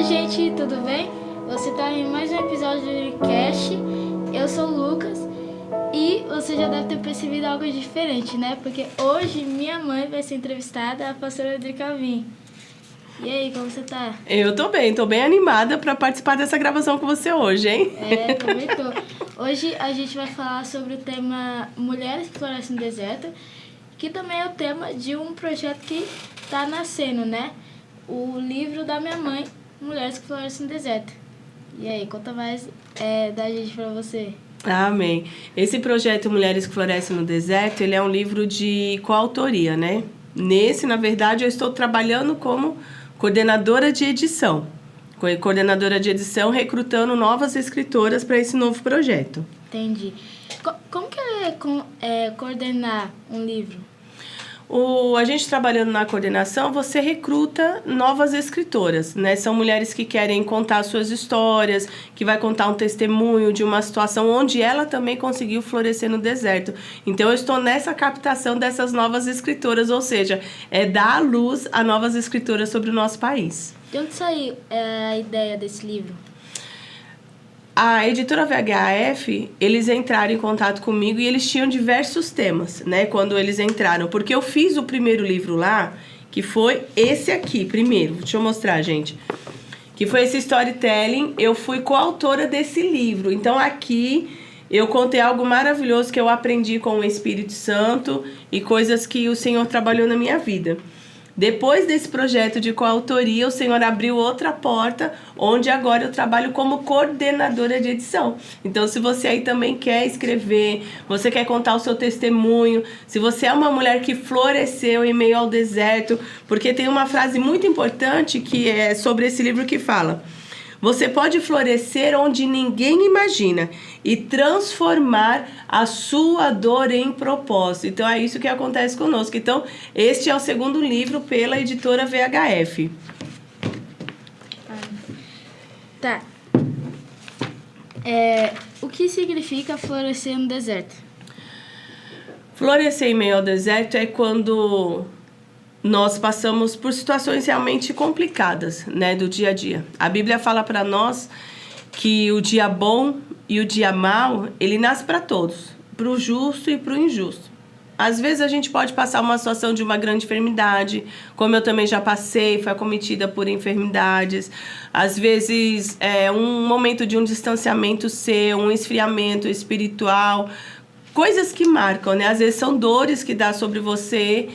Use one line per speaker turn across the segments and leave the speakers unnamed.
Oi gente, tudo bem? Você está em mais um episódio do Cast. Eu sou o Lucas e você já deve ter percebido algo diferente, né? Porque hoje minha mãe vai ser entrevistada, a pastora Drica Calvin. E aí, como você tá?
Eu tô bem animada para participar dessa gravação com você hoje, hein?
Também tô. Hoje a gente vai falar sobre o tema Mulheres que Florescem no Deserto, que também é o tema de um projeto que tá nascendo, né? O livro da minha mãe, Mulheres que Florescem no Deserto. E aí, conta mais da gente pra você.
Amém. Esse projeto Mulheres que Florescem no Deserto, ele é um livro de coautoria, né? Nesse, na verdade, eu estou trabalhando como coordenadora de edição. Coordenadora de edição, recrutando novas escritoras para esse novo projeto.
Entendi. Como que é coordenar um livro?
A gente trabalhando na coordenação, você recruta novas escritoras, né? São mulheres que querem contar suas histórias, que vai contar um testemunho de uma situação onde ela também conseguiu florescer no deserto. Então, eu estou nessa captação dessas novas escritoras, ou seja, é dar à luz a novas escritoras sobre o nosso país.
De onde saiu a ideia desse livro?
A editora VHF, eles entraram em contato comigo e eles tinham diversos temas, né, quando eles entraram. Porque eu fiz o primeiro livro lá, que foi esse aqui, primeiro. Deixa eu mostrar, gente. Que foi esse storytelling. Eu fui coautora desse livro. Então, aqui eu contei algo maravilhoso que eu aprendi com o Espírito Santo e coisas que o Senhor trabalhou na minha vida. Depois desse projeto de coautoria, o Senhor abriu outra porta, onde agora eu trabalho como coordenadora de edição. Então, se você aí também quer escrever, você quer contar o seu testemunho, se você é uma mulher que floresceu em meio ao deserto, porque tem uma frase muito importante que é sobre esse livro que fala: você pode florescer onde ninguém imagina e transformar a sua dor em propósito. Então, é isso que acontece conosco. Então, este é o segundo livro pela editora VHF.
Tá. O que significa florescer no deserto?
Florescer em meio ao deserto é quando nós passamos por situações realmente complicadas, né, do dia a dia. A Bíblia fala para nós que o dia bom e o dia mau, ele nasce para todos, para o justo e para o injusto. Às vezes a gente pode passar uma situação de uma grande enfermidade, como eu também já passei, fui acometida por enfermidades. Às vezes é um momento de um distanciamento seu, um esfriamento espiritual, coisas que marcam, né? Às vezes são dores que dá sobre você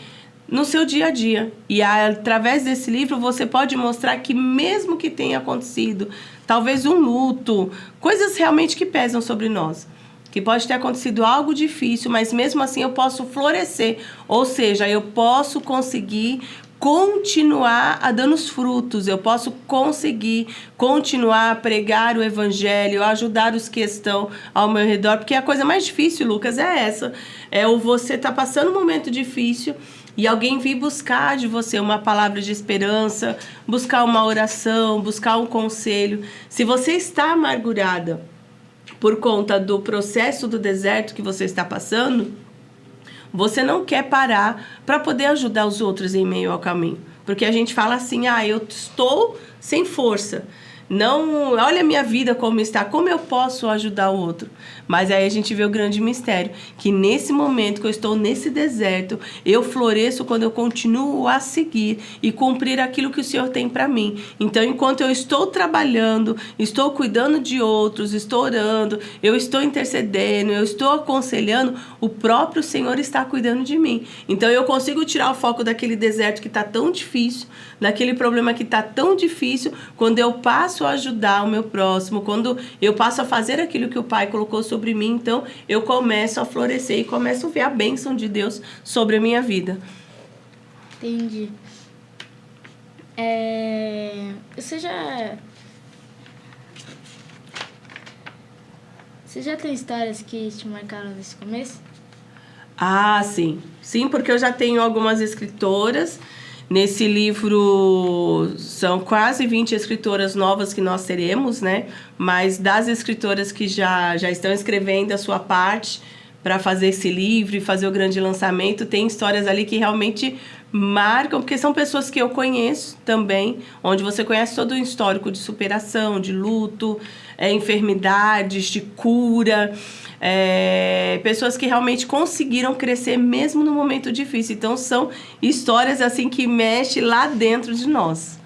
no seu dia a dia. E através desse livro você pode mostrar que mesmo que tenha acontecido talvez um luto, coisas realmente que pesam sobre nós, que pode ter acontecido algo difícil, mas mesmo assim eu posso florescer, ou seja, eu posso conseguir continuar a dando os frutos, eu posso conseguir continuar a pregar o evangelho, ajudar os que estão ao meu redor, porque a coisa mais difícil, Lucas, é essa, você tá passando um momento difícil e alguém vir buscar de você uma palavra de esperança, buscar uma oração, buscar um conselho. Se você está amargurada por conta do processo do deserto que você está passando, você não quer parar para poder ajudar os outros em meio ao caminho. Porque a gente fala assim, eu estou sem força. Não, olha a minha vida como está, como eu posso ajudar o outro? Mas aí a gente vê o grande mistério, que nesse momento que eu estou nesse deserto, eu floresço quando eu continuo a seguir e cumprir aquilo que o Senhor tem para mim. Então, enquanto eu estou trabalhando, estou cuidando de outros, estou orando, eu estou intercedendo, eu estou aconselhando, o próprio Senhor está cuidando de mim. Então, eu consigo tirar o foco daquele deserto que está tão difícil, daquele problema que está tão difícil, quando eu passo a ajudar o meu próximo, quando eu passo a fazer aquilo que o Pai colocou sobre mim, então eu começo a florescer e começo a ver a bênção de Deus sobre a minha vida.
Entendi. Você já tem histórias que te marcaram nesse começo?
Ah, sim. Sim, porque eu já tenho algumas escritoras. Nesse livro são quase 20 escritoras novas que nós teremos, né? Mas das escritoras que já estão escrevendo a sua parte para fazer esse livro e fazer o grande lançamento, tem histórias ali que realmente marcam, porque são pessoas que eu conheço também, onde você conhece todo o histórico de superação, de luto, enfermidades, de cura, pessoas que realmente conseguiram crescer mesmo no momento difícil. Então, são histórias assim que mexem lá dentro de nós.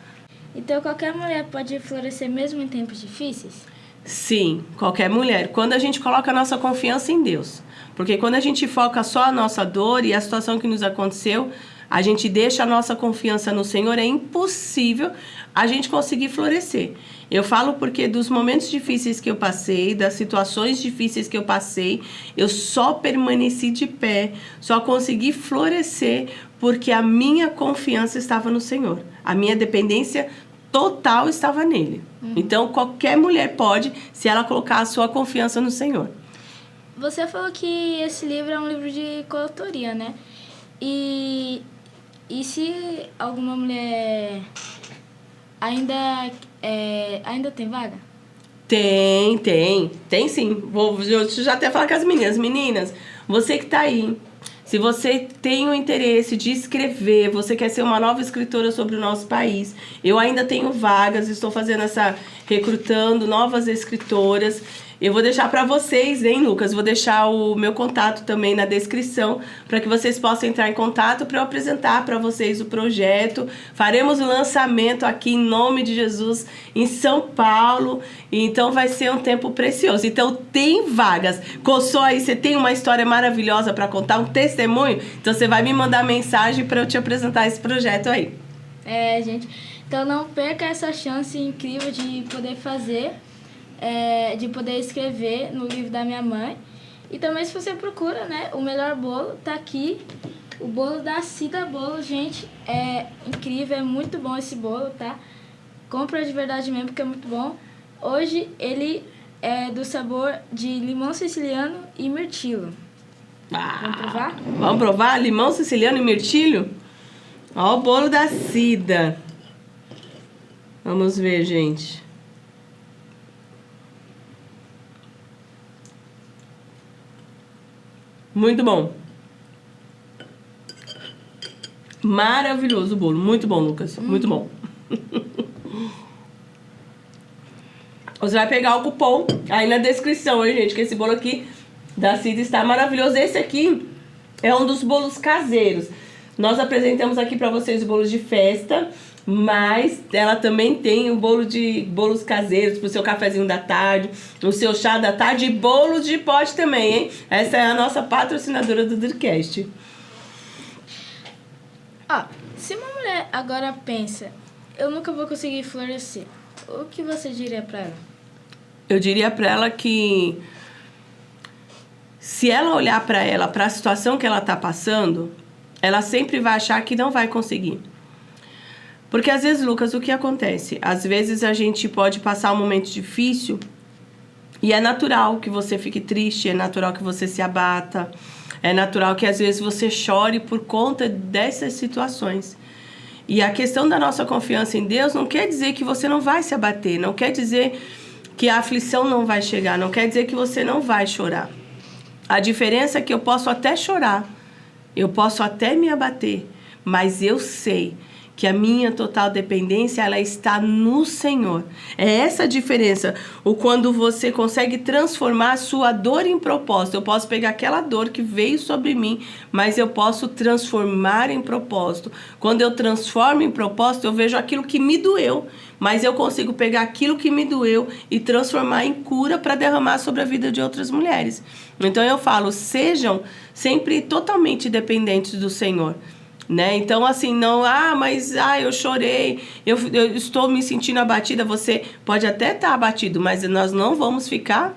Então, qualquer mulher pode florescer mesmo em tempos difíceis?
Sim, qualquer mulher. Quando a gente coloca a nossa confiança em Deus. Porque quando a gente foca só a nossa dor e a situação que nos aconteceu, a gente deixa a nossa confiança no Senhor, é impossível a gente conseguir florescer. Eu falo porque dos momentos difíceis que eu passei, das situações difíceis que eu passei, eu só permaneci de pé, só consegui florescer porque a minha confiança estava no Senhor. A minha dependência total estava nele. Então, qualquer mulher pode, se ela colocar a sua confiança no Senhor.
Você falou que esse livro é um livro de coautoria, né? E se alguma mulher ainda tem vaga?
Tem sim. Deixa eu já até falar com as meninas. Meninas, você que tá aí, se você tem o interesse de escrever, você quer ser uma nova escritora sobre o nosso país, eu ainda tenho vagas, estou fazendo recrutando novas escritoras. Eu vou deixar para vocês, hein, Lucas? Vou deixar o meu contato também na descrição para que vocês possam entrar em contato para eu apresentar para vocês o projeto. Faremos o lançamento aqui em nome de Jesus em São Paulo. Então vai ser um tempo precioso. Então tem vagas. Coçou aí, você tem uma história maravilhosa para contar, um testemunho? Então você vai me mandar mensagem para eu te apresentar esse projeto aí.
Gente. Então não perca essa chance incrível de poder fazer. De poder escrever no livro da minha mãe. E também, se você procura, né, o melhor bolo, tá aqui. O bolo da Cida Bolo, gente, é incrível, é muito bom esse bolo, tá? Compra de verdade mesmo, porque é muito bom. Hoje, ele é do sabor de limão siciliano e mirtilo. Vamos provar?
Vamos provar? Limão siciliano e mirtilo? Ó o bolo da Cida. Vamos ver, gente. Muito bom. Maravilhoso o bolo. Muito bom, Lucas. Muito bom. Você vai pegar o cupom aí na descrição, hein, gente? Que esse bolo aqui da Cida está maravilhoso. Esse aqui é um dos bolos caseiros. Nós apresentamos aqui para vocês o bolo de festa, mas ela também tem o bolos caseiros pro seu cafezinho da tarde, o seu chá da tarde e bolos de pote também, hein? Essa é a nossa patrocinadora do Dricast.
Se uma mulher agora pensa, eu nunca vou conseguir florescer, o que você diria para ela?
Eu diria para ela que se ela olhar para ela, para a situação que ela tá passando, ela sempre vai achar que não vai conseguir. Porque às vezes, Lucas, o que acontece? Às vezes a gente pode passar um momento difícil e é natural que você fique triste, é natural que você se abata, é natural que às vezes você chore por conta dessas situações. E a questão da nossa confiança em Deus não quer dizer que você não vai se abater, não quer dizer que a aflição não vai chegar, não quer dizer que você não vai chorar. A diferença é que eu posso até chorar, eu posso até me abater, mas eu sei que a minha total dependência, ela está no Senhor. É essa a diferença. O quando você consegue transformar a sua dor em propósito. Eu posso pegar aquela dor que veio sobre mim, mas eu posso transformar em propósito. Quando eu transformo em propósito, eu vejo aquilo que me doeu, mas eu consigo pegar aquilo que me doeu e transformar em cura para derramar sobre a vida de outras mulheres. Então eu falo, sejam sempre totalmente dependentes do Senhor. Né? Então, assim, não, eu chorei, eu estou me sentindo abatida. Você pode até estar abatido, mas nós não vamos ficar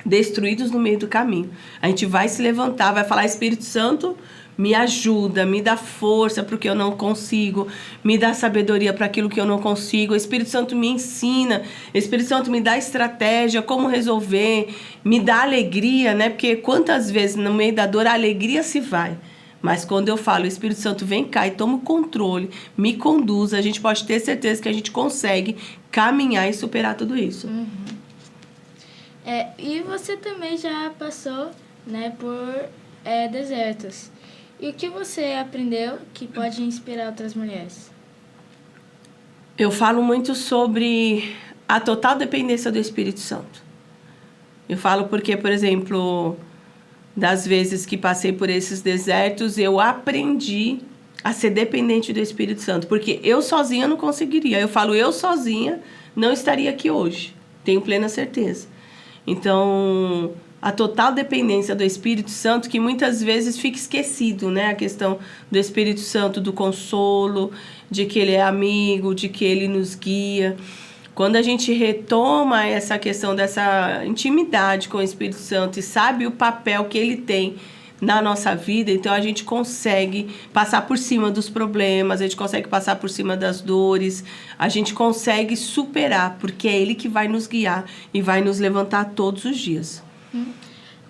destruídos no meio do caminho. A gente vai se levantar, vai falar, Espírito Santo, me ajuda, me dá força para o que eu não consigo, me dá sabedoria para aquilo que eu não consigo. O Espírito Santo me ensina, o Espírito Santo me dá estratégia, como resolver, me dá alegria, né? Porque quantas vezes no meio da dor a alegria se vai. Mas quando eu falo, o Espírito Santo vem cá e toma o controle, me conduz, a gente pode ter certeza que a gente consegue caminhar e superar tudo isso.
E você também já passou, né, por desertos. E o que você aprendeu que pode inspirar outras mulheres?
Eu falo muito sobre a total dependência do Espírito Santo. Eu falo porque, por exemplo, das vezes que passei por esses desertos, eu aprendi a ser dependente do Espírito Santo, porque eu sozinha não conseguiria. Eu falo, eu sozinha não estaria aqui hoje, tenho plena certeza. Então, a total dependência do Espírito Santo, que muitas vezes fica esquecido, né? A questão do Espírito Santo, do consolo, de que ele é amigo, de que ele nos guia. Quando a gente retoma essa questão dessa intimidade com o Espírito Santo e sabe o papel que ele tem na nossa vida, então a gente consegue passar por cima dos problemas, a gente consegue passar por cima das dores, a gente consegue superar, porque é ele que vai nos guiar e vai nos levantar todos os dias.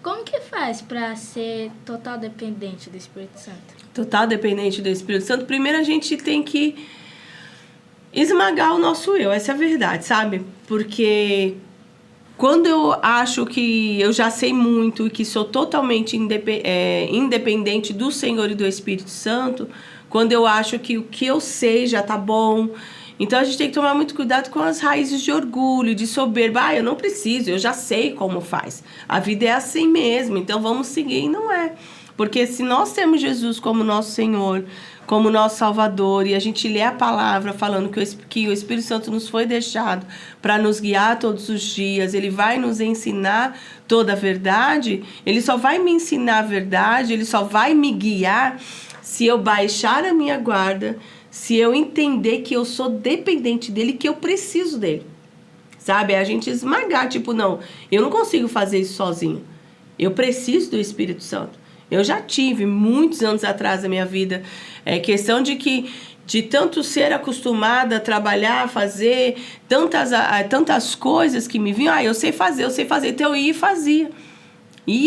Como que faz para ser total dependente do Espírito Santo?
Total dependente do Espírito Santo, primeiro a gente tem que esmagar o nosso eu, essa é a verdade, sabe? Porque quando eu acho que eu já sei muito e que sou totalmente independente do Senhor e do Espírito Santo, quando eu acho que o que eu sei já tá bom, então a gente tem que tomar muito cuidado com as raízes de orgulho, de soberba. Eu não preciso, eu já sei como faz. A vida é assim mesmo, então vamos seguir. E não é. Porque se nós temos Jesus como nosso Senhor, como nosso Salvador, e a gente lê a palavra falando que o Espírito Santo nos foi deixado para nos guiar todos os dias, ele vai nos ensinar toda a verdade, ele só vai me ensinar a verdade, ele só vai me guiar se eu baixar a minha guarda, se eu entender que eu sou dependente dele, que eu preciso dele. Sabe? É a gente esmagar, tipo, não, eu não consigo fazer isso sozinho. Eu preciso do Espírito Santo. Eu já tive, muitos anos atrás da minha vida, questão de tanto ser acostumada a trabalhar, fazer tantas coisas que me vinham. Eu sei fazer. Então eu ia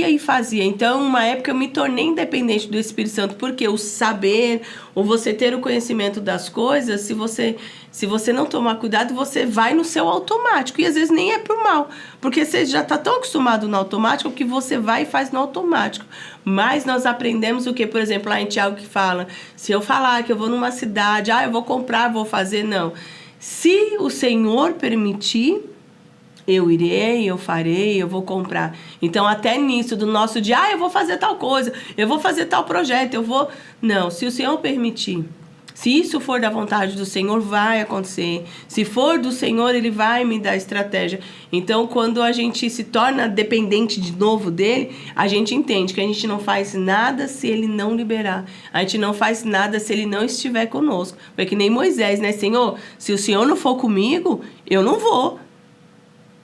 e fazia. Então, uma época eu me tornei independente do Espírito Santo, porque o saber, ou você ter o conhecimento das coisas, se você não tomar cuidado, você vai no seu automático. E às vezes nem é por mal, porque você já está tão acostumado no automático que você vai e faz no automático. Mas nós aprendemos o que, por exemplo, lá em Tiago que fala, se eu falar que eu vou numa cidade, eu vou comprar, vou fazer, não. Se o Senhor permitir, eu irei, eu farei, eu vou comprar. Então, até nisso do nosso dia, eu vou fazer tal coisa, eu vou fazer tal projeto, eu vou... Não, se o Senhor permitir, se isso for da vontade do Senhor, vai acontecer. Se for do Senhor, Ele vai me dar estratégia. Então, quando a gente se torna dependente de novo dEle, a gente entende que a gente não faz nada se Ele não liberar. A gente não faz nada se Ele não estiver conosco. Foi que nem Moisés, né? Senhor, se o Senhor não for comigo, eu não vou.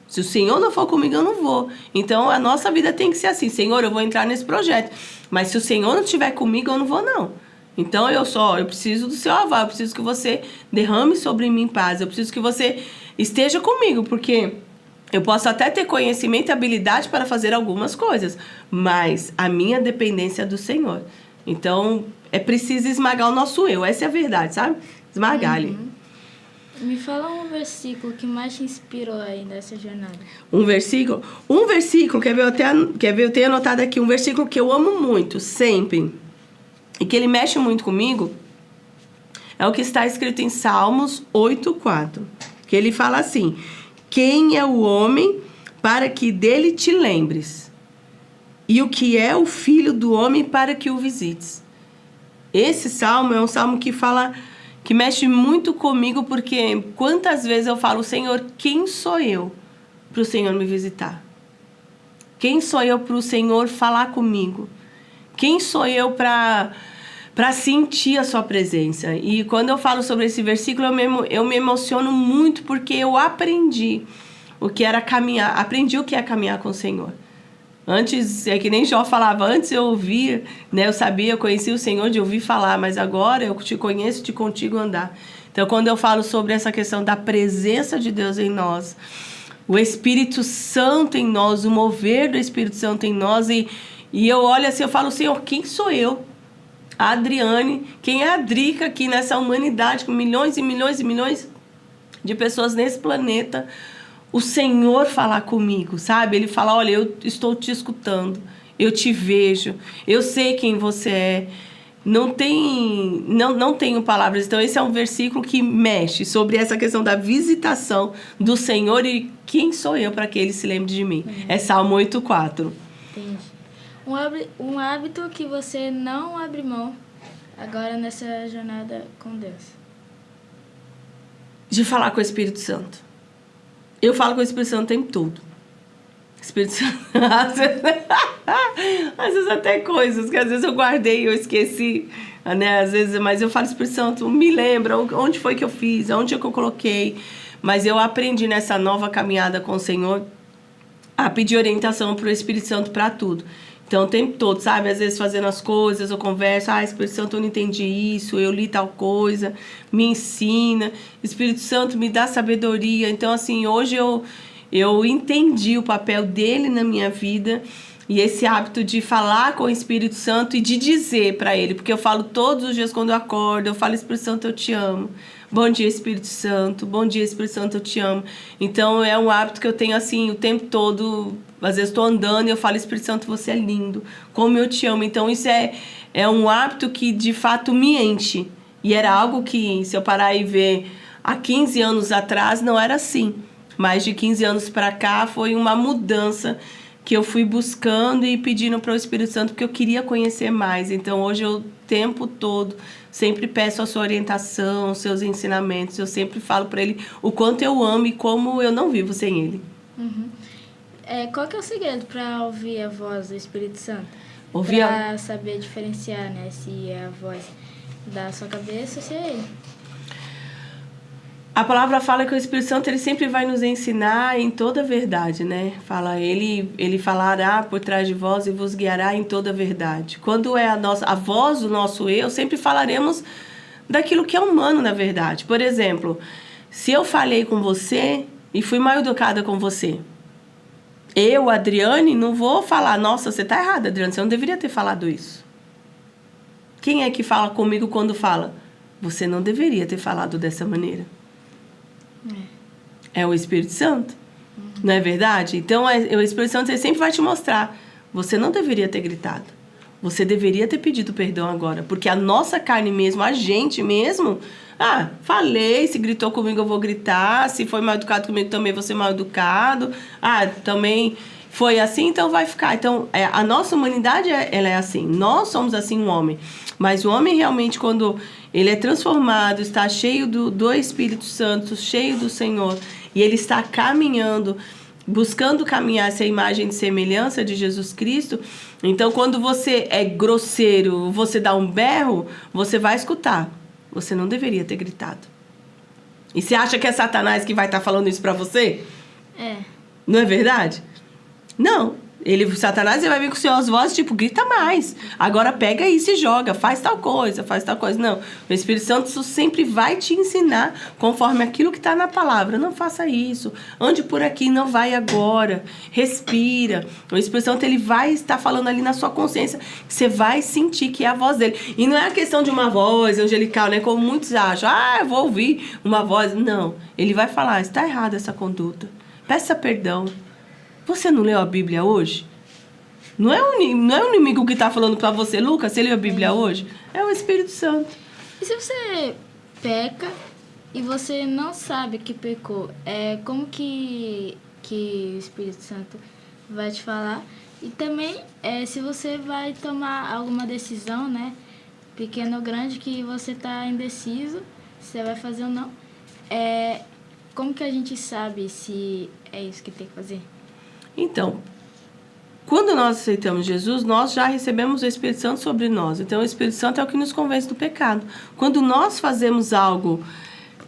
Se o Senhor não for comigo, eu não vou. Então, a nossa vida tem que ser assim. Senhor, eu vou entrar nesse projeto. Mas se o Senhor não estiver comigo, eu não vou, não. Então, eu preciso do seu aval. Eu preciso que você derrame sobre mim paz. Eu preciso que você esteja comigo. Porque eu posso até ter conhecimento e habilidade para fazer algumas coisas. Mas a minha dependência é do Senhor. Então, é preciso esmagar o nosso eu. Essa é a verdade, sabe? Esmagar ali.
Me fala um versículo que mais te inspirou aí nessa jornada.
Um versículo, quer ver, eu tenho anotado aqui um versículo que eu amo muito, sempre, e que ele mexe muito comigo, é o que está escrito em Salmos 8:4, que ele fala assim, quem é o homem para que dele te lembres? E o que é o filho do homem para que o visites? Esse salmo é um salmo que mexe muito comigo, porque quantas vezes eu falo, Senhor, quem sou eu para o Senhor me visitar? Quem sou eu para o Senhor falar comigo? Quem sou eu para sentir a sua presença? E quando eu falo sobre esse versículo, eu me emociono muito, porque eu aprendi o que era caminhar, aprendi o que é caminhar com o Senhor. Antes, é que nem Jó falava, antes eu ouvia, né? Eu conhecia o Senhor de ouvir falar, mas agora eu te conheço de contigo andar. Então, quando eu falo sobre essa questão da presença de Deus em nós, o Espírito Santo em nós, o mover do Espírito Santo em nós, e eu olho assim, eu falo, Senhor, quem sou eu? A Adriane, quem é a Drica aqui nessa humanidade, com milhões e milhões e milhões de pessoas nesse planeta, o Senhor falar comigo, sabe? Ele fala, olha, eu estou te escutando, eu te vejo, eu sei quem você é. não tenho palavras. Então, esse é um versículo que mexe sobre essa questão da visitação do Senhor e quem sou eu para que Ele se lembre de mim. É Salmo 8,4.
Entendi. Um hábito que você não abre mão agora nessa jornada com Deus.
De falar com o Espírito Santo. Eu falo com o Espírito Santo o tempo todo. Espírito Santo. Às vezes até coisas que às vezes eu guardei e eu esqueci, né? Às vezes, mas eu falo, Espírito Santo, me lembra onde foi que eu fiz, onde é que eu coloquei. Mas eu aprendi nessa nova caminhada com o Senhor a pedir orientação para o Espírito Santo para tudo. Então, o tempo todo, sabe? Às vezes fazendo as coisas, eu converso, Espírito Santo, eu não entendi isso, eu li tal coisa, me ensina. Espírito Santo, me dá sabedoria. Então, assim, hoje eu entendi o papel dele na minha vida e esse hábito de falar com o Espírito Santo e de dizer para ele, porque eu falo todos os dias quando eu acordo, eu falo, Espírito Santo, eu te amo. Bom dia, Espírito Santo. Bom dia, Espírito Santo, eu te amo. Então, é um hábito que eu tenho, assim, o tempo todo. Às vezes estou andando e eu falo, Espírito Santo, você é lindo. Como eu te amo. Então, isso é um hábito que, de fato, me enche. E era algo que, se eu parar e ver, há 15 anos atrás, não era assim. Mas de 15 anos para cá, foi uma mudança que eu fui buscando e pedindo para o Espírito Santo, porque eu queria conhecer mais. Então, hoje, eu, o tempo todo, sempre peço a sua orientação, os seus ensinamentos. Eu sempre falo para ele o quanto eu amo e como eu não vivo sem ele.
Uhum. Qual que é o segredo para ouvir a voz do Espírito Santo?
Ouvir
para saber diferenciar, né? Se é a voz da sua cabeça ou se é ele.
A palavra fala que o Espírito Santo ele sempre vai nos ensinar em toda a verdade, né? Fala, ele falará por trás de vós e vos guiará em toda a verdade. Quando é a voz do nosso eu, sempre falaremos daquilo que é humano, na verdade. Por exemplo, se eu falei com você e fui mal educada com você, eu, Adriane, não vou falar, nossa, você tá errada, Adriane, você não deveria ter falado isso. Quem é que fala comigo quando fala? Você não deveria ter falado dessa maneira. É o Espírito Santo, não é verdade? Então, o Espírito Santo ele sempre vai te mostrar. Você não deveria ter gritado. Você deveria ter pedido perdão agora. Porque a nossa carne mesmo, a gente mesmo... falei, se gritou comigo eu vou gritar. Se foi mal educado comigo também vou ser mal educado. Também foi assim, então vai ficar. Então, a nossa humanidade, ela é assim. Nós somos assim um homem. Mas o homem realmente, quando ele é transformado, está cheio do Espírito Santo, cheio do Senhor, e ele está caminhando, buscando caminhar essa imagem de semelhança de Jesus Cristo, então quando você é grosseiro, você dá um berro, você vai escutar. Você não deveria ter gritado. E você acha que é Satanás que vai estar falando isso para você? Não é verdade? Não. Satanás ele vai vir com suas vozes, tipo, grita mais. Agora pega aí e se joga, faz tal coisa. Não, o Espírito Santo sempre vai te ensinar conforme aquilo que está na palavra. Não faça isso, ande por aqui, não vai agora. Respira. O Espírito Santo ele vai estar falando ali na sua consciência, que você vai sentir que é a voz dele. E não é a questão de uma voz angelical, né? Como muitos acham, eu vou ouvir uma voz. Não, ele vai falar, está errada essa conduta. Peça perdão. Você não leu a Bíblia hoje? Não é o inimigo que está falando para você, Lucas, você leu a Bíblia hoje? É o Espírito Santo.
E se você peca e você não sabe que pecou, como que o Espírito Santo vai te falar? E também, se você vai tomar alguma decisão, né, pequena ou grande, que você está indeciso, se você vai fazer ou não, como que a gente sabe se é isso que tem que fazer?
Então, quando nós aceitamos Jesus, nós já recebemos o Espírito Santo sobre nós. Então, o Espírito Santo é o que nos convence do pecado. Quando nós fazemos algo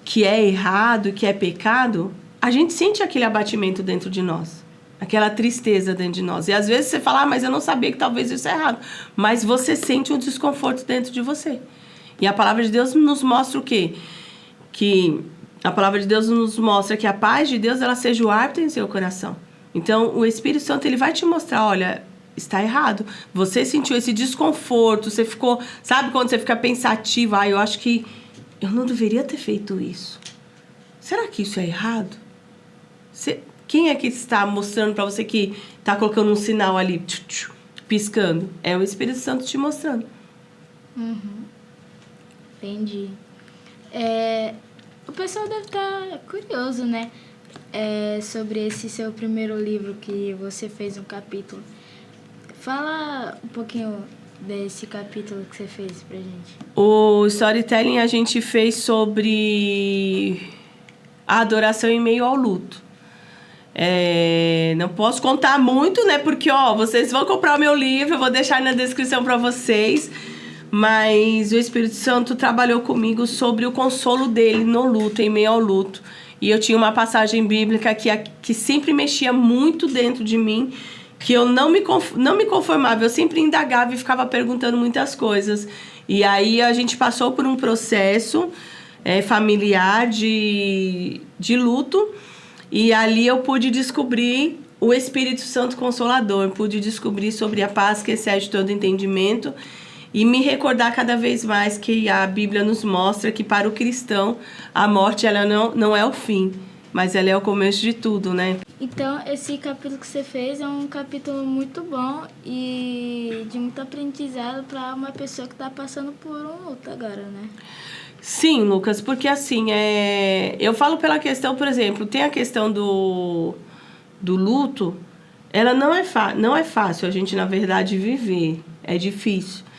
que é errado, que é pecado, a gente sente aquele abatimento dentro de nós. Aquela tristeza dentro de nós. E às vezes você fala, mas eu não sabia que talvez isso é errado. Mas você sente um desconforto dentro de você. E a palavra de Deus nos mostra o quê? A palavra de Deus nos mostra que a paz de Deus ela seja o árbitro em seu coração. Então, o Espírito Santo ele vai te mostrar, olha, está errado. Você sentiu esse desconforto, você ficou... Sabe quando você fica pensativo? Eu acho que eu não deveria ter feito isso. Será que isso é errado? Quem é que está mostrando para você que está colocando um sinal ali, piscando? É o Espírito Santo te mostrando.
Entendi. O pessoal deve estar curioso, né? Sobre esse seu primeiro livro que você fez um capítulo. Fala um pouquinho desse capítulo que você fez pra gente.
O storytelling a gente fez sobre a adoração em meio ao luto. Não posso contar muito, né? Porque, vocês vão comprar o meu livro, eu vou deixar na descrição para vocês. Mas o Espírito Santo trabalhou comigo sobre o consolo dele no luto, em meio ao luto. E eu tinha uma passagem bíblica que sempre mexia muito dentro de mim, que eu não me conformava, eu sempre indagava e ficava perguntando muitas coisas. E aí a gente passou por um processo familiar de luto, e ali eu pude descobrir o Espírito Santo Consolador, pude descobrir sobre a paz que excede todo entendimento, e me recordar cada vez mais que a Bíblia nos mostra que para o cristão a morte ela não é o fim, mas ela é o começo de tudo, né?
Então, esse capítulo que você fez é um capítulo muito bom e de muito aprendizado para uma pessoa que está passando por um luto agora, né?
Sim, Lucas, porque assim, eu falo pela questão, por exemplo, tem a questão do luto, ela não é fácil a gente, na verdade, viver, é difícil.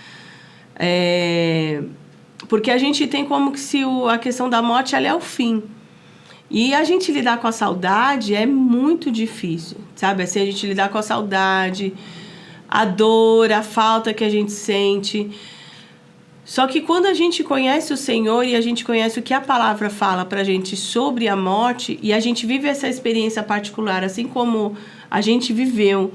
Porque a gente tem como que se a questão da morte ela é o fim. E a gente lidar com a saudade é muito difícil, sabe? Assim, a gente lidar com a saudade, a dor, a falta que a gente sente. Só que quando a gente conhece o Senhor e a gente conhece o que a palavra fala pra gente sobre a morte, e a gente vive essa experiência particular, assim como a gente viveu,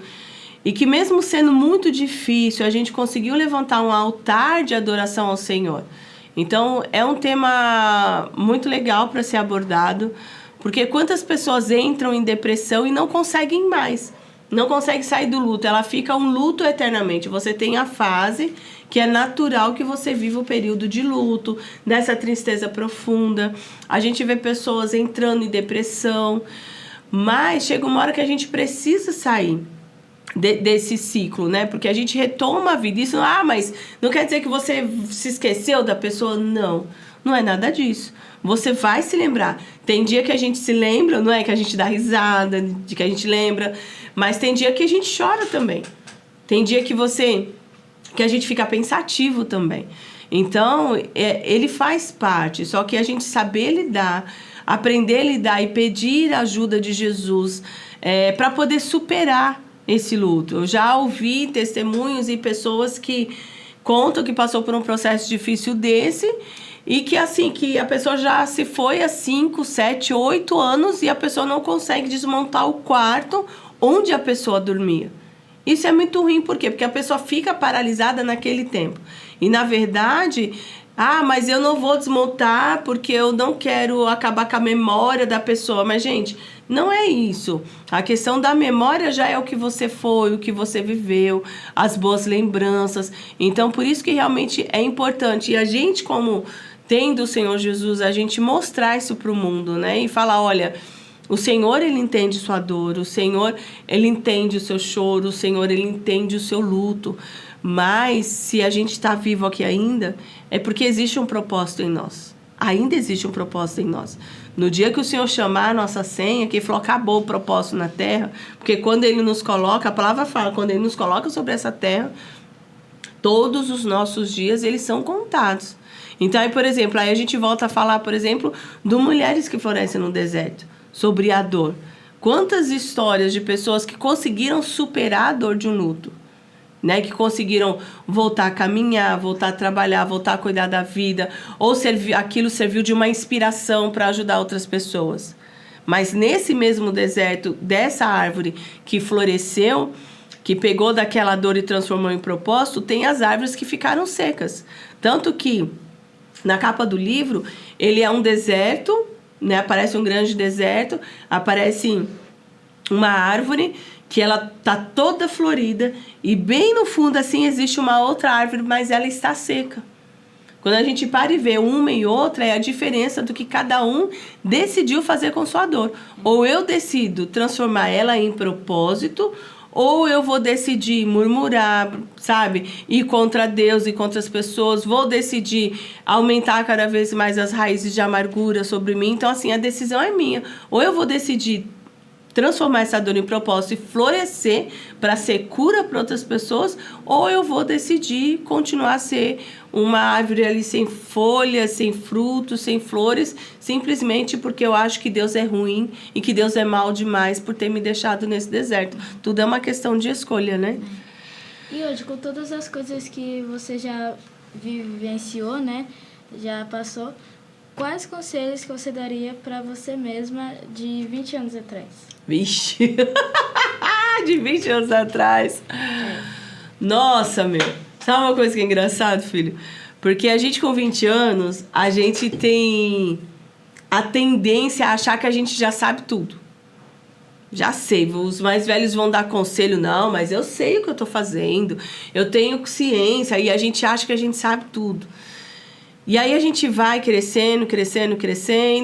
e que mesmo sendo muito difícil, a gente conseguiu levantar um altar de adoração ao Senhor. Então, é um tema muito legal para ser abordado, porque quantas pessoas entram em depressão e não conseguem mais, não conseguem sair do luto, ela fica um luto eternamente. Você tem a fase que é natural que você viva o período de luto, dessa tristeza profunda. A gente vê pessoas entrando em depressão, mas chega uma hora que a gente precisa sair desse ciclo, né? Porque a gente retoma a vida. Isso, mas não quer dizer que você se esqueceu da pessoa. Não é nada disso. Você vai se lembrar. Tem dia que a gente se lembra, não é? Que a gente dá risada, de que a gente lembra. Mas tem dia que a gente chora também. Tem dia que a gente fica pensativo também. Então, ele faz parte. Só que a gente saber lidar, aprender a lidar e pedir a ajuda de Jesus para poder superar esse luto. Eu já ouvi testemunhos e pessoas que contam que passou por um processo difícil desse e que assim, que a pessoa já se foi há 5, 7, 8 anos e a pessoa não consegue desmontar o quarto onde a pessoa dormia. Isso é muito ruim, por quê? Porque a pessoa fica paralisada naquele tempo. E na verdade, mas eu não vou desmontar porque eu não quero acabar com a memória da pessoa. Mas, gente, não é isso. A questão da memória já é o que você foi, o que você viveu, as boas lembranças. Então, por isso que realmente é importante. E a gente, como tendo o Senhor Jesus, a gente mostrar isso para o mundo, né? E falar, olha, o Senhor, Ele entende sua dor. O Senhor, Ele entende o seu choro. O Senhor, Ele entende o seu luto. Mas, se a gente está vivo aqui ainda, é porque existe um propósito em nós. Ainda existe um propósito em nós. No dia que o Senhor chamar a nossa senha, que Ele falou, acabou o propósito na terra, porque quando Ele nos coloca, a palavra fala, quando Ele nos coloca sobre essa terra, todos os nossos dias, eles são contados. Então, aí, por exemplo, aí a gente volta a falar, por exemplo, de mulheres que florescem no deserto, sobre a dor. Quantas histórias de pessoas que conseguiram superar a dor de um luto, né, que conseguiram voltar a caminhar, voltar a trabalhar, voltar a cuidar da vida, ou aquilo serviu de uma inspiração para ajudar outras pessoas. Mas nesse mesmo deserto, dessa árvore que floresceu, que pegou daquela dor e transformou em propósito, tem as árvores que ficaram secas. Tanto que, na capa do livro, ele é um deserto, né, aparece um grande deserto, aparece uma árvore que ela tá toda florida e bem no fundo assim existe uma outra árvore, mas ela está seca. Quando a gente para e vê uma e outra, é a diferença do que cada um decidiu fazer com sua dor. Ou eu decido transformar ela em propósito, Ou eu vou decidir murmurar, sabe? Ir contra Deus e contra as pessoas. Vou decidir aumentar cada vez mais as raízes de amargura sobre mim. Então, assim, a decisão é minha. Ou eu vou decidir transformar essa dor em propósito e florescer para ser cura para outras pessoas, ou eu vou decidir continuar a ser uma árvore ali sem folhas, sem frutos, sem flores, simplesmente porque eu acho que Deus é ruim e que Deus é mau demais por ter me deixado nesse deserto. Tudo é uma questão de escolha, né?
E hoje, com todas as coisas que você já vivenciou, né, já passou, quais conselhos que você daria para você mesma de 20 anos atrás?
Vixe! De 20 anos atrás. Nossa, meu. Sabe uma coisa que é engraçado, filho? Porque a gente com 20 anos, a gente tem a tendência a achar que a gente já sabe tudo. Já sei, os mais velhos vão dar conselho, não, mas eu sei o que eu tô fazendo. Eu tenho ciência e a gente acha que a gente sabe tudo. E aí a gente vai crescendo,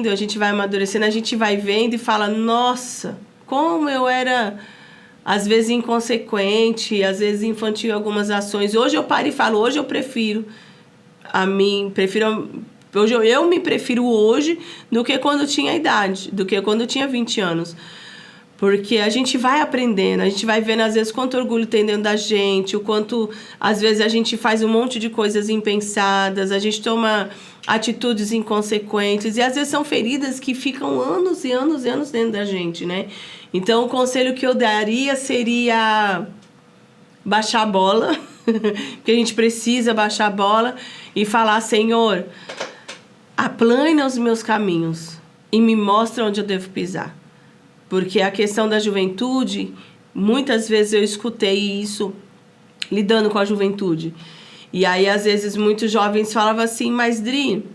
a gente vai amadurecendo, a gente vai vendo e fala, nossa, como eu era, às vezes, inconsequente, às vezes infantil em algumas ações. Hoje eu paro e falo, hoje eu prefiro a mim, hoje eu me prefiro hoje do que quando tinha idade, do que quando tinha 20 anos. Porque a gente vai aprendendo, a gente vai vendo às vezes quanto orgulho tem dentro da gente, o quanto às vezes a gente faz um monte de coisas impensadas, a gente toma atitudes inconsequentes e às vezes são feridas que ficam anos e anos e anos dentro da gente, né? Então o conselho que eu daria seria baixar a bola, porque a gente precisa baixar a bola e falar, Senhor, aplana os meus caminhos e me mostra onde eu devo pisar. Porque a questão da juventude, muitas vezes eu escutei isso lidando com a juventude. E aí, às vezes, muitos jovens falavam assim, mas Dri,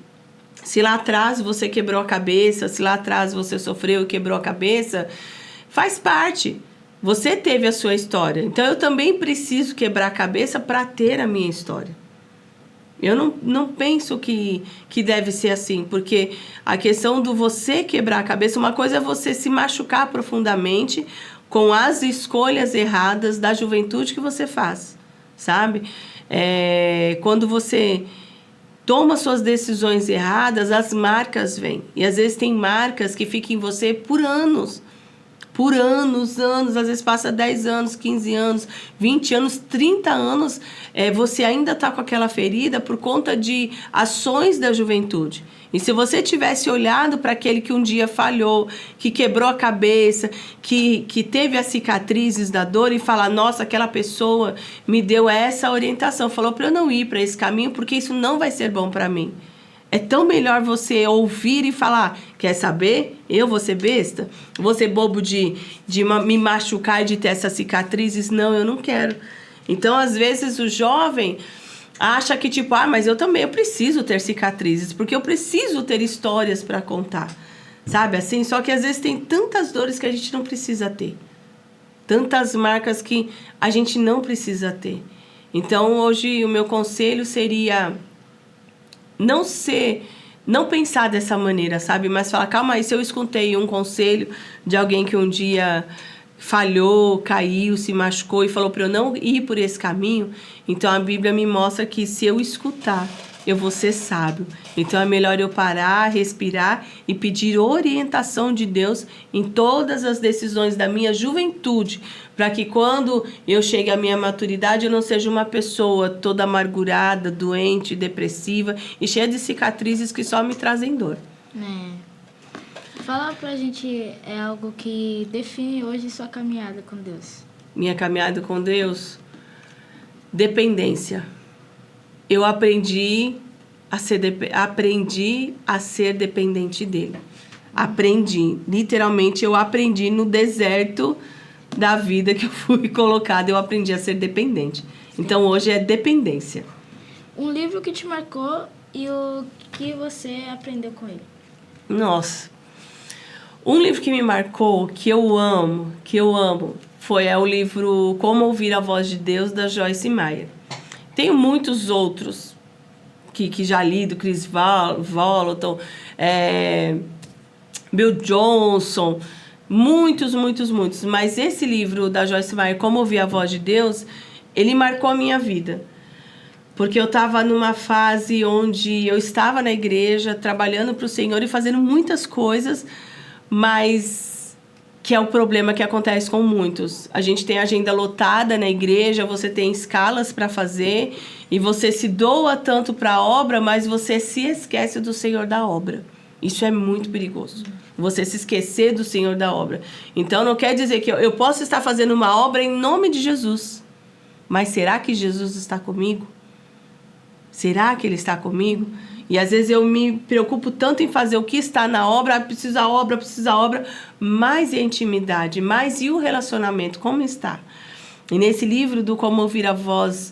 se lá atrás você quebrou a cabeça, se lá atrás você sofreu e quebrou a cabeça, faz parte. Você teve a sua história. Então, eu também preciso quebrar a cabeça para ter a minha história. Eu não penso que deve ser assim, porque a questão do você quebrar a cabeça, uma coisa é você se machucar profundamente com as escolhas erradas da juventude que você faz, sabe? Quando você toma suas decisões erradas, as marcas vêm. E às vezes tem marcas que ficam em você por anos. Por anos, às vezes passa 10 anos, 15 anos, 20 anos, 30 anos, você ainda está com aquela ferida por conta de ações da juventude. E se você tivesse olhado para aquele que um dia falhou, que quebrou a cabeça, que teve as cicatrizes da dor e falar, nossa, aquela pessoa me deu essa orientação, falou para eu não ir para esse caminho porque isso não vai ser bom para mim. É tão melhor você ouvir e falar, quer saber? Eu vou ser besta? Vou ser bobo de me machucar e de ter essas cicatrizes? Não, eu não quero. Então, às vezes, o jovem acha que, tipo, mas eu preciso ter cicatrizes, porque eu preciso ter histórias para contar, sabe? Assim, só que às vezes tem tantas dores que a gente não precisa ter. Tantas marcas que a gente não precisa ter. Então, hoje, o meu conselho seria não pensar dessa maneira, sabe? Mas falar, calma aí, se eu escutei um conselho de alguém que um dia falhou, caiu, se machucou e falou para eu não ir por esse caminho, então a Bíblia me mostra que se eu escutar, eu vou ser sábio. Então é melhor eu parar, respirar e pedir orientação de Deus em todas as decisões da minha juventude, para que quando eu chegue à minha maturidade eu não seja uma pessoa toda amargurada, doente, depressiva e cheia de cicatrizes que só me trazem dor.
Fala pra gente algo que define hoje sua caminhada com Deus.
Minha caminhada com Deus? Dependência. Eu aprendi a ser dependente dele. Literalmente eu aprendi no deserto da vida que eu fui colocada, eu aprendi a ser dependente. Então hoje é dependência.
Um livro que te marcou e o que você aprendeu com ele?
Nossa. Um livro que me marcou, que eu amo, foi o livro Como Ouvir a Voz de Deus, da Joyce Meyer. Tenho muitos outros que já li, do Chris Vallotton, Bill Johnson, Muitos, muitos, muitos. Mas esse livro da Joyce Meyer, Como Ouvir a Voz de Deus, ele marcou a minha vida. Porque eu estava numa fase onde eu estava na igreja, trabalhando para o Senhor e fazendo muitas coisas, mas que é o problema que acontece com muitos. A gente tem agenda lotada na igreja, você tem escalas para fazer, e você se doa tanto para a obra, mas você se esquece do Senhor da obra. Isso é muito perigoso. Você se esquecer do Senhor da obra. Então, não quer dizer que eu posso estar fazendo uma obra em nome de Jesus. Mas será que Jesus está comigo? Será que Ele está comigo? E às vezes eu me preocupo tanto em fazer o que está na obra, precisa obra, mas e a intimidade, mais e o relacionamento, como está? E nesse livro do Como Ouvir a Voz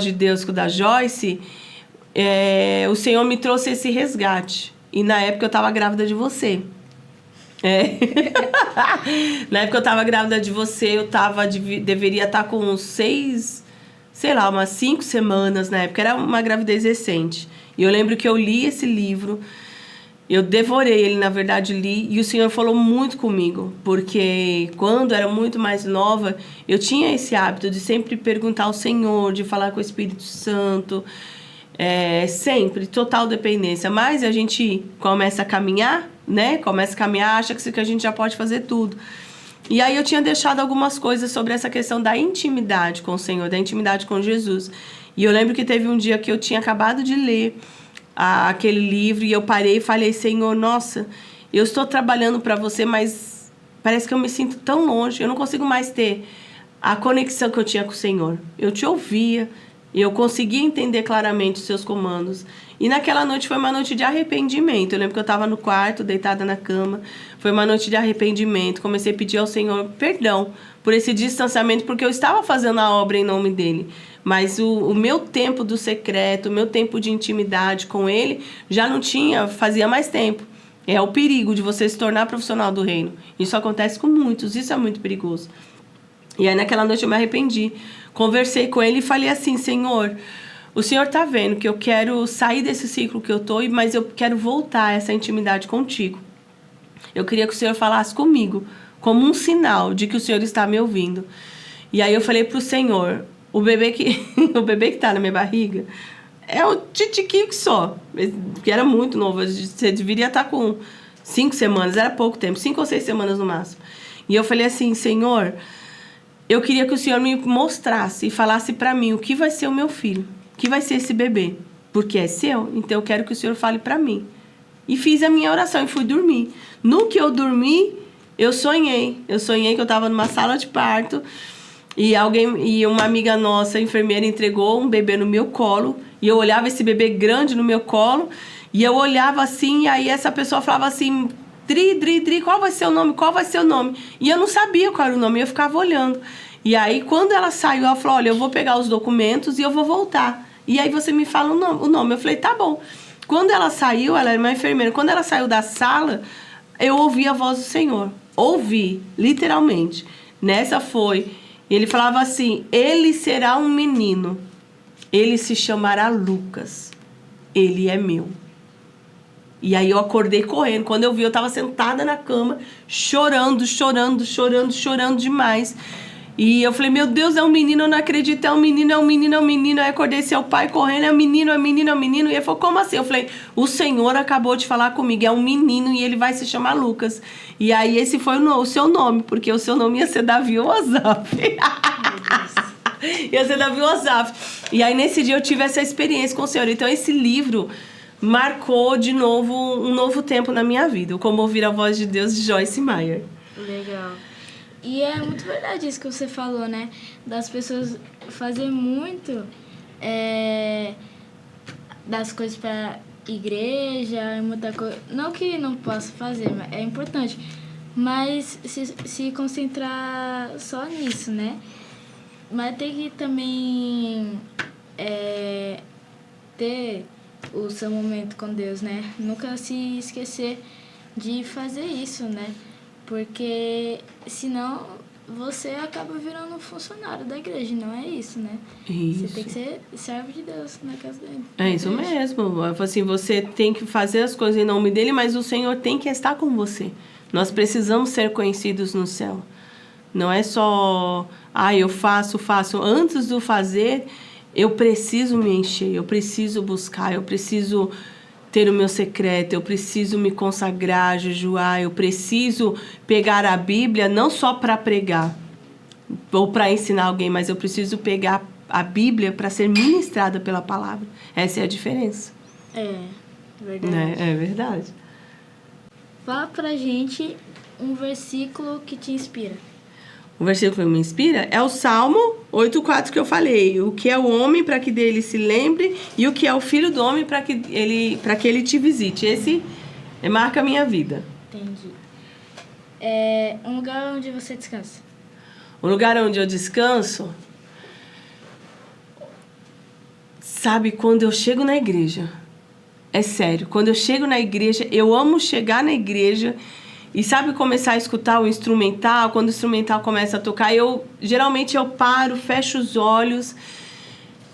de Deus, da Joyce, o Senhor me trouxe esse resgate. E na época eu estava grávida de você. Na época eu estava grávida de você, deveria estar com uns 5 semanas na época. Era uma gravidez recente. E eu lembro que eu li esse livro, eu devorei ele, na verdade li, e o Senhor falou muito comigo. Porque quando eu era muito mais nova, eu tinha esse hábito de sempre perguntar ao Senhor, de falar com o Espírito Santo. Sempre, total dependência. Mas a gente começa a caminhar, né? Acha que a gente já pode fazer tudo. E aí eu tinha deixado algumas coisas sobre essa questão da intimidade com o Senhor, da intimidade com Jesus. E eu lembro que teve um dia que eu tinha acabado de ler aquele livro e eu parei e falei: Senhor, nossa, eu estou trabalhando para você, mas parece que eu me sinto tão longe, eu não consigo mais ter a conexão que eu tinha com o Senhor. Eu te ouvia, eu conseguia entender claramente os seus comandos. E naquela noite foi uma noite de arrependimento. Eu lembro que eu estava no quarto, deitada na cama. Foi uma noite de arrependimento. Comecei a pedir ao Senhor perdão por esse distanciamento, porque eu estava fazendo a obra em nome dEle. Mas o meu tempo do secreto, o meu tempo de intimidade com Ele, já não tinha, fazia mais tempo. É o perigo de você se tornar profissional do reino. Isso acontece com muitos, isso é muito perigoso. E aí naquela noite eu me arrependi. Conversei com Ele e falei assim: Senhor, o Senhor está vendo que eu quero sair desse ciclo que eu estou, mas eu quero voltar a essa intimidade contigo. Eu queria que o Senhor falasse comigo, como um sinal de que o Senhor está me ouvindo. E aí eu falei para o Senhor: o bebê que está na minha barriga é o titiquinho que só, que era muito novo. Você deveria estar com 5 semanas, era pouco tempo, 5 ou 6 semanas no máximo. E eu falei assim: Senhor, eu queria que o Senhor me mostrasse e falasse para mim o que vai ser o meu filho, o que vai ser esse bebê, porque é seu, então eu quero que o Senhor fale para mim. E fiz a minha oração e fui dormir. No que eu dormi, eu sonhei que eu estava numa sala de parto e uma amiga nossa, enfermeira, entregou um bebê no meu colo, e eu olhava esse bebê grande no meu colo, e eu olhava assim, e aí essa pessoa falava assim: Dri, qual vai ser o nome? Qual vai ser o nome? E eu não sabia qual era o nome, eu ficava olhando. E aí, quando ela saiu, ela falou: olha, eu vou pegar os documentos e eu vou voltar. E aí você me fala o nome. Eu falei: tá bom. Quando ela saiu, ela era uma enfermeira, quando ela saiu da sala, eu ouvi a voz do Senhor. Ouvi, literalmente. Nessa foi. E ele falava assim: ele será um menino. Ele se chamará Lucas. Ele é meu. E aí eu acordei correndo. Quando eu vi, eu estava sentada na cama, chorando demais. E eu falei: meu Deus, é um menino, eu não acredito, é um menino. Aí acordei, seu pai correndo: é menino. E ele falou: como assim? Eu falei: o Senhor acabou de falar comigo, é um menino e ele vai se chamar Lucas. E aí esse foi o seu nome, porque o seu nome ia ser Davi ou Asaf. Ia ser Davi ou Asaf. E aí nesse dia eu tive essa experiência com o Senhor. Então esse livro marcou de novo um novo tempo na minha vida. Como Ouvir a Voz de Deus, de Joyce Meyer.
Legal. E é muito verdade isso que você falou, né? Das pessoas fazerem muito das coisas para igreja, muita coisa. Não que não possa fazer, mas é importante. Mas se concentrar só nisso, né? Mas tem que também ter o seu momento com Deus, né? Nunca se esquecer de fazer isso, né? Porque senão você acaba virando um funcionário da igreja, não é isso, né?
Isso.
Você tem que ser servo de Deus na casa dele.
É isso mesmo. Assim, você tem que fazer as coisas em nome dele, mas o Senhor tem que estar com você. Nós precisamos ser conhecidos no céu. Não é só, eu faço. Antes do fazer, eu preciso me encher, eu preciso buscar, eu preciso ter o meu secreto, eu preciso me consagrar, jejuar, eu preciso pegar a Bíblia não só para pregar ou para ensinar alguém, mas eu preciso pegar a Bíblia para ser ministrada pela palavra. Essa é a diferença.
É, verdade.
É verdade.
Fala pra gente um versículo que te inspira.
O versículo que me inspira é o Salmo 8,4 que eu falei. O que é o homem para que dele se lembre e o que é o filho do homem para que ele te visite. Esse marca a minha vida.
Entendi. Um lugar onde você descansa.
O lugar onde eu descanso, sabe, quando eu chego na igreja. É sério, quando eu chego na igreja, eu amo chegar na igreja e, sabe, começar a escutar o instrumental. Quando o instrumental começa a tocar, geralmente eu paro, fecho os olhos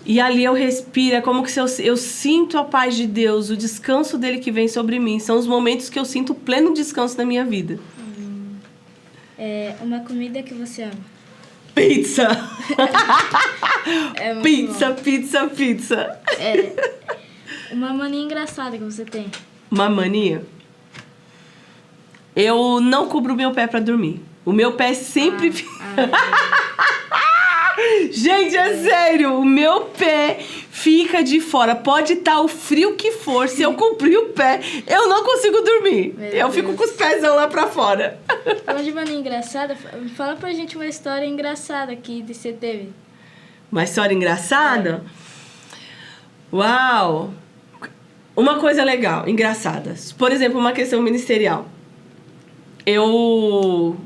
e ali eu respiro. É como que eu sinto a paz de Deus, o descanso dele que vem sobre mim. São os momentos que eu sinto pleno descanso na minha vida.
Uma comida que você ama.
Pizza!
Muito
Pizza.
Uma mania engraçada que você tem.
Uma mania? Eu não cubro o meu pé pra dormir. O meu pé sempre... Gente, é sério. O meu pé fica de fora. Pode estar o frio que for. Se eu cobrir o pé, eu não consigo dormir. Eu fico com os pezão lá pra fora.
Falando de mania engraçada, fala pra gente uma história engraçada que você teve.
Uma história engraçada? Uau! Uma coisa legal, engraçada. Por exemplo, uma questão ministerial.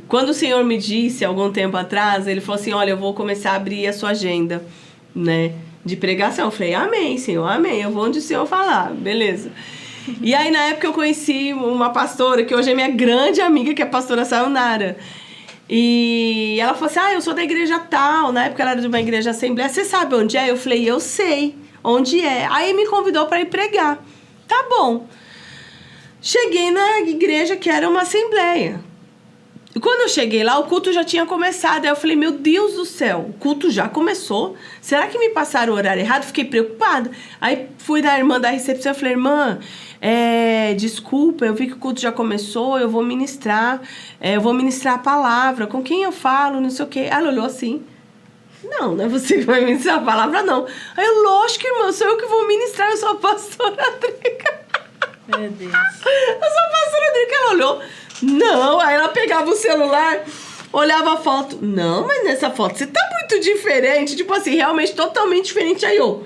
Quando o Senhor me disse, algum tempo atrás, Ele falou assim, olha, eu vou começar a abrir a sua agenda, né, de pregação. Eu falei, amém, Senhor, amém, eu vou onde o Senhor falar, beleza. E aí, na época, eu conheci uma pastora, que hoje é minha grande amiga, que é a pastora Sayonara. E ela falou assim, eu sou da igreja tal. Na época, ela era de uma igreja assembleia. Você sabe onde é? Eu falei, eu sei onde é. Aí, me convidou para ir pregar. Tá bom. Cheguei na igreja que era uma assembleia. E quando eu cheguei lá, o culto já tinha começado. Aí eu falei, meu Deus do céu, o culto já começou? Será que me passaram o horário errado? Fiquei preocupada. Aí fui na irmã da recepção e falei, irmã, desculpa, eu vi que o culto já começou, eu vou ministrar a palavra. Com quem eu falo, não sei o quê. Ela olhou assim. Não é você que vai ministrar a palavra, não. Aí eu, lógico, irmã, sou eu que vou ministrar, eu sou a pastora Drica.
Meu Deus.
Eu sou a pastora Drica. Ela olhou. Não, aí ela pegava o celular, olhava a foto. Não, mas nessa foto você tá muito diferente. Tipo assim, realmente totalmente diferente. Aí eu,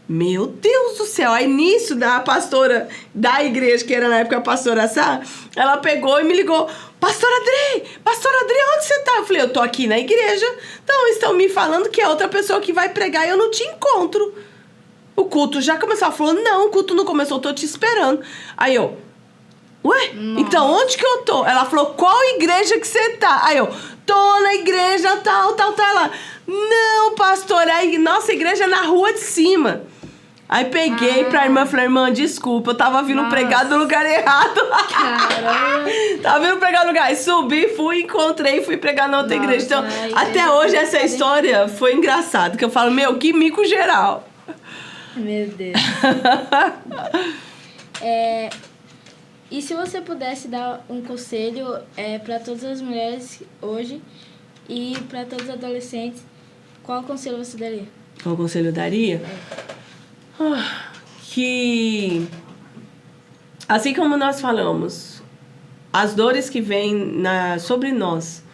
meu Deus do céu. Aí nisso, da pastora da igreja, que era na época a pastora Sá, ela pegou e me ligou. Pastora Adri, onde você tá? Eu falei, eu tô aqui na igreja. Então, estão me falando que é outra pessoa que vai pregar e eu não te encontro. O culto já começou. Ela falou, não, o culto não começou, eu tô te esperando. Aí eu, ué, nossa, então onde que eu tô? Ela falou, qual igreja que você tá? Aí eu, tô na igreja tal. Ela, não, pastor, aí nossa igreja é na rua de cima. Aí peguei pra irmã, falei, irmã, desculpa, eu tava vindo pregar no lugar errado.
Caramba.
Tava vindo pregar no lugar. Aí subi, fui pregar na outra igreja. Então, até hoje essa história foi engraçada, que eu falo, meu, que mico geral.
Meu Deus. E se você pudesse dar um conselho para todas as mulheres hoje e para todos os adolescentes, qual conselho você daria?
Qual conselho eu daria? Que, assim como nós falamos, as dores que vêm sobre nós,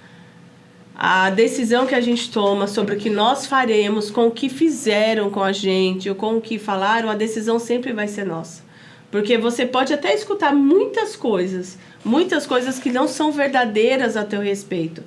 a decisão que a gente toma sobre o que nós faremos com o que fizeram com a gente ou com o que falaram, a decisão sempre vai ser nossa. Porque você pode até escutar muitas coisas que não são verdadeiras a teu respeito.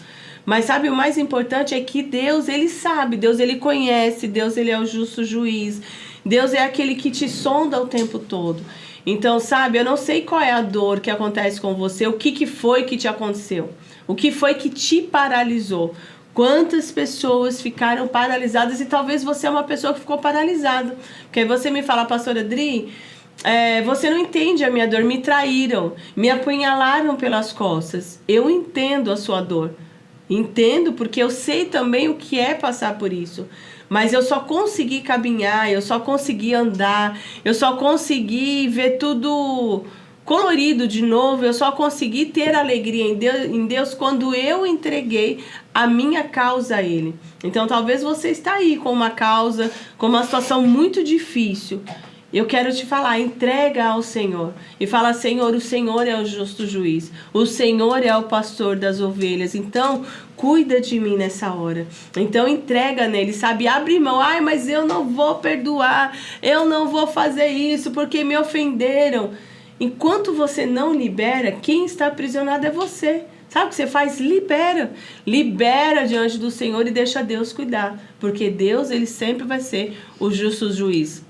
Mas sabe, o mais importante é que Deus, Ele sabe, Deus, Ele conhece, Deus, Ele é o justo juiz. Deus é aquele que te sonda o tempo todo. Então, sabe, eu não sei qual é a dor que acontece com você, o que foi que te aconteceu, o que foi que te paralisou. Quantas pessoas ficaram paralisadas e talvez você é uma pessoa que ficou paralisada. Porque aí você me fala, pastora Adri, Você não entende a minha dor, me traíram, me apunhalaram pelas costas. Eu entendo a sua dor. Entendo porque eu sei também o que é passar por isso. Mas eu só consegui caminhar, eu só consegui andar, eu só consegui ver tudo colorido de novo, eu só consegui ter alegria em Deus quando eu entreguei a minha causa a Ele. Então talvez você está aí com uma causa, com uma situação muito difícil. Eu quero te falar, entrega ao Senhor. E fala, Senhor, o Senhor é o justo juiz. O Senhor é o pastor das ovelhas. Então, cuida de mim nessa hora. Então, entrega nele, sabe? Abre mão. Ai, mas eu não vou perdoar. Eu não vou fazer isso porque me ofenderam. Enquanto você não libera, quem está aprisionado é você. Sabe o que você faz? Libera. Libera diante do Senhor e deixa Deus cuidar. Porque Deus, ele sempre vai ser o justo juiz.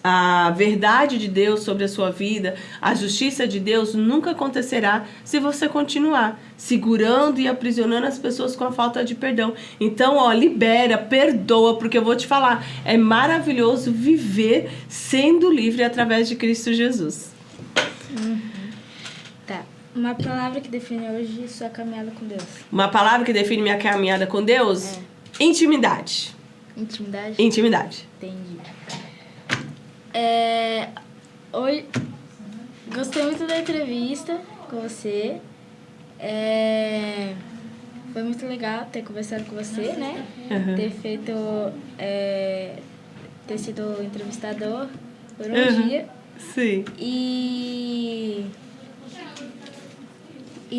A verdade de Deus sobre a sua vida, a justiça de Deus nunca acontecerá se você continuar segurando e aprisionando as pessoas com a falta de perdão. Então, libera, perdoa, porque eu vou te falar, é maravilhoso viver sendo livre através de Cristo Jesus.
Tá. Uma palavra que define hoje sua caminhada com Deus.
Uma palavra que define minha caminhada com Deus? Intimidade.
Intimidade?
Intimidade.
Entendi. Hoje, gostei muito da entrevista com você. Foi muito legal ter conversado com você, né?
Uhum.
Ter feito... ter sido entrevistador por um dia.
Sim.
E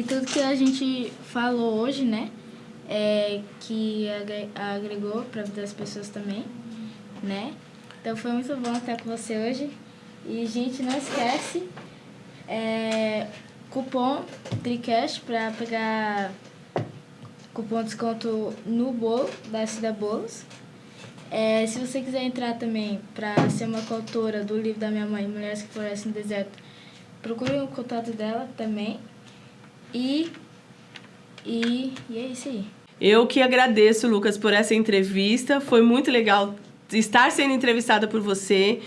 tudo que a gente falou hoje, né? Que agregou para a vida das pessoas também, né? Então foi muito bom estar com você hoje. E, gente, não esquece, cupom TRICAST para pegar cupom de desconto no bolo da Cida Bolos. Se você quiser entrar também para ser uma coautora do livro da minha mãe, Mulheres que Florescem no Deserto, procure o contato dela também. E é isso aí.
Eu que agradeço, Lucas, por essa entrevista. Foi muito legal estar sendo entrevistada por você.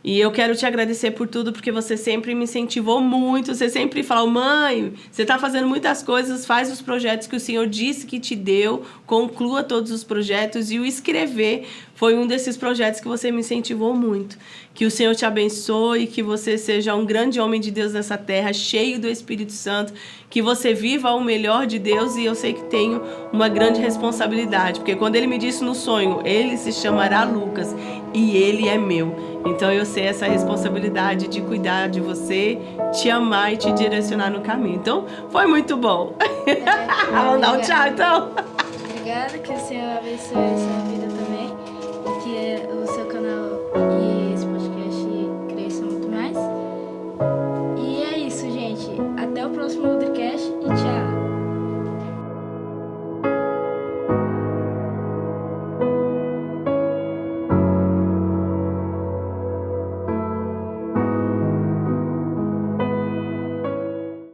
E eu quero te agradecer por tudo, porque você sempre me incentivou muito. Você sempre falou, mãe, você está fazendo muitas coisas, faz os projetos que o Senhor disse que te deu, conclua todos os projetos. E o escrever foi um desses projetos que você me incentivou muito. Que o Senhor te abençoe, que você seja um grande homem de Deus nessa terra, cheio do Espírito Santo, que você viva o melhor de Deus. E eu sei que tenho uma grande responsabilidade, porque quando ele me disse no sonho, ele se chamará Lucas e ele é meu. Então eu sei essa responsabilidade de cuidar de você, te amar e te direcionar no caminho. Então foi muito bom. Vamos dar um tchau, então.
Obrigada, que o Senhor abençoe a sua vida também, e que o seu canal e esse podcast cresçam muito mais. E é isso, gente. Até o próximo Nutrecast e tchau.